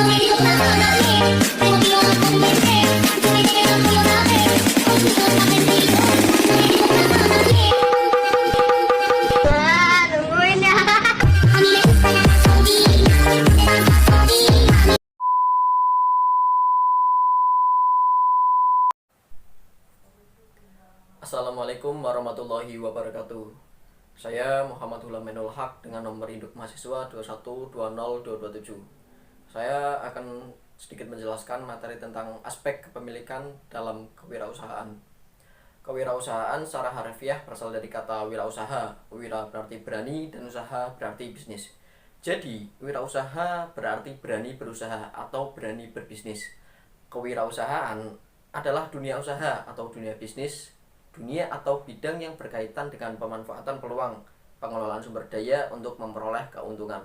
nungguin ya. Assalamualaikum warahmatullahi wabarakatuh. Saya Muhammad Hulamenul Haq dengan nomor induk mahasiswa 2120227. Saya akan sedikit menjelaskan materi tentang aspek kepemilikan dalam kewirausahaan. Kewirausahaan secara harfiah berasal dari kata wirausaha. Wira berarti berani dan usaha berarti bisnis. Jadi, wirausaha berarti berani berusaha atau berani berbisnis. Kewirausahaan adalah dunia usaha atau dunia bisnis, dunia atau bidang yang berkaitan dengan pemanfaatan peluang pengelolaan sumber daya untuk memperoleh keuntungan.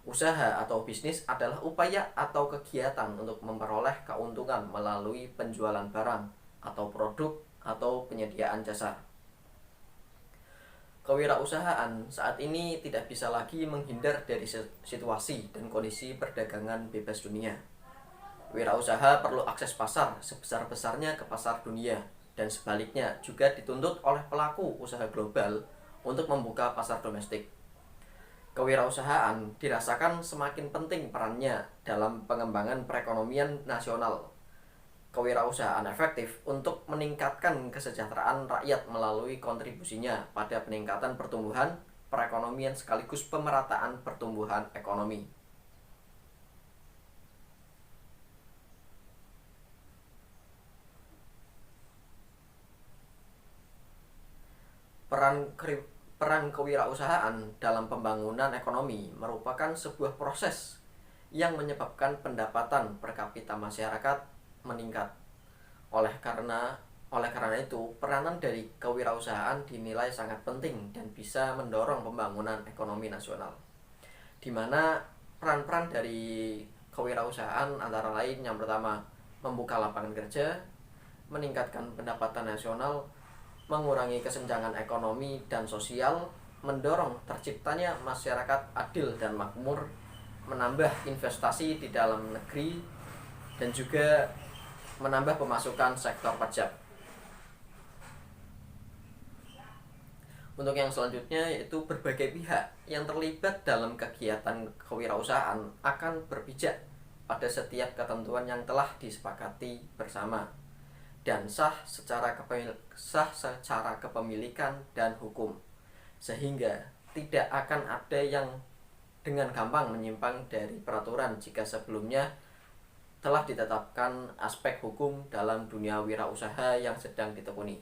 Usaha atau bisnis adalah upaya atau kegiatan untuk memperoleh keuntungan melalui penjualan barang atau produk atau penyediaan jasa. Kewirausahaan saat ini tidak bisa lagi menghindar dari situasi dan kondisi perdagangan bebas dunia. Wirausaha perlu akses pasar sebesar-besarnya ke pasar dunia, dan sebaliknya juga dituntut oleh pelaku usaha global untuk membuka pasar domestik. Kewirausahaan dirasakan semakin penting perannya dalam pengembangan perekonomian nasional. Kewirausahaan efektif untuk meningkatkan kesejahteraan rakyat melalui kontribusinya pada peningkatan pertumbuhan perekonomian sekaligus pemerataan pertumbuhan ekonomi. Peran kewirausahaan dalam pembangunan ekonomi merupakan sebuah proses yang menyebabkan pendapatan per kapita masyarakat meningkat. Oleh karena itu, peranan dari kewirausahaan dinilai sangat penting dan bisa mendorong pembangunan ekonomi nasional. Di mana peran-peran dari kewirausahaan antara lain yang pertama, membuka lapangan kerja, meningkatkan pendapatan nasional, mengurangi kesenjangan ekonomi dan sosial, mendorong terciptanya masyarakat adil dan makmur, menambah investasi di dalam negeri, dan juga menambah pemasukan sektor pajak. Untuk yang selanjutnya yaitu berbagai pihak yang terlibat dalam kegiatan kewirausahaan akan berpijak pada setiap ketentuan yang telah disepakati bersama dan sah secara kepemilikan dan hukum, sehingga tidak akan ada yang dengan gampang menyimpang dari peraturan jika sebelumnya telah ditetapkan aspek hukum dalam dunia wirausaha yang sedang ditekuni,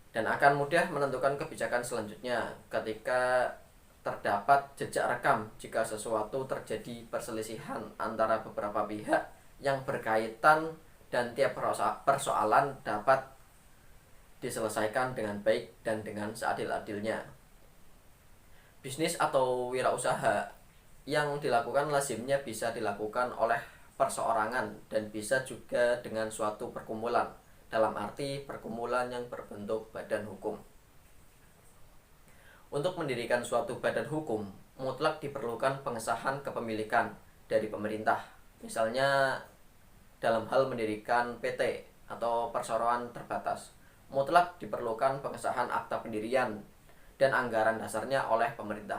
dan akan mudah menentukan kebijakan selanjutnya ketika terdapat jejak rekam jika sesuatu terjadi perselisihan antara beberapa pihak yang berkaitan dan tiap persoalan dapat diselesaikan dengan baik dan dengan seadil-adilnya. Bisnis atau wirausaha yang dilakukan lazimnya bisa dilakukan oleh perseorangan dan bisa juga dengan suatu perkumpulan, dalam arti perkumpulan yang berbentuk badan hukum. Untuk mendirikan suatu badan hukum, mutlak diperlukan pengesahan kepemilikan dari pemerintah. Misalnya dalam hal mendirikan PT atau perseroan terbatas, mutlak diperlukan pengesahan akta pendirian dan anggaran dasarnya oleh pemerintah.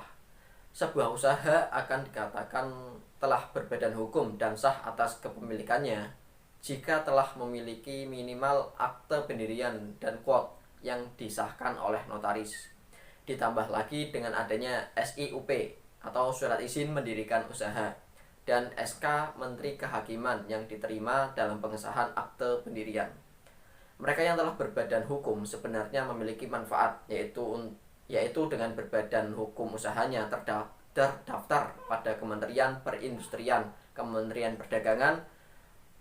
Sebuah usaha akan dikatakan telah berbadan hukum dan sah atas kepemilikannya jika telah memiliki minimal akte pendirian dan quote yang disahkan oleh notaris. Ditambah lagi dengan adanya SIUP atau surat izin mendirikan usaha dan SK Menteri Kehakiman yang diterima dalam pengesahan akte pendirian. Mereka yang telah berbadan hukum sebenarnya memiliki manfaat, yaitu dengan berbadan hukum usahanya terdaftar pada Kementerian Perindustrian, Kementerian Perdagangan,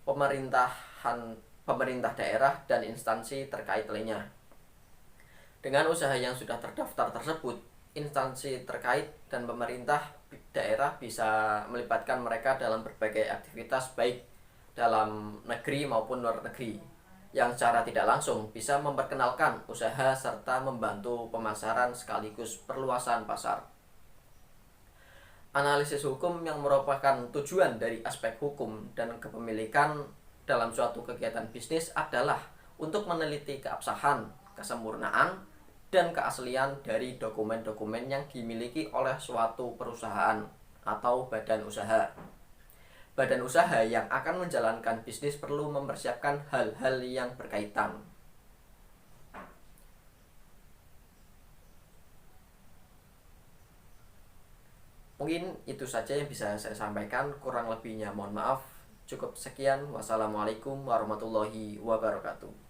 pemerintah daerah, dan instansi terkait lainnya. Dengan usaha yang sudah terdaftar tersebut, instansi terkait dan pemerintah daerah bisa melibatkan mereka dalam berbagai aktivitas baik dalam negeri maupun luar negeri, yang secara tidak langsung bisa memperkenalkan usaha serta membantu pemasaran sekaligus perluasan pasar. Analisis hukum yang merupakan tujuan dari aspek hukum dan kepemilikan dalam suatu kegiatan bisnis adalah untuk meneliti keabsahan, kesempurnaan, dan keaslian dari dokumen-dokumen yang dimiliki oleh suatu perusahaan atau badan usaha. Badan usaha yang akan menjalankan bisnis perlu mempersiapkan hal-hal yang berkaitan. Mungkin itu saja yang bisa saya sampaikan, kurang lebihnya mohon maaf. Cukup sekian, wassalamualaikum warahmatullahi wabarakatuh.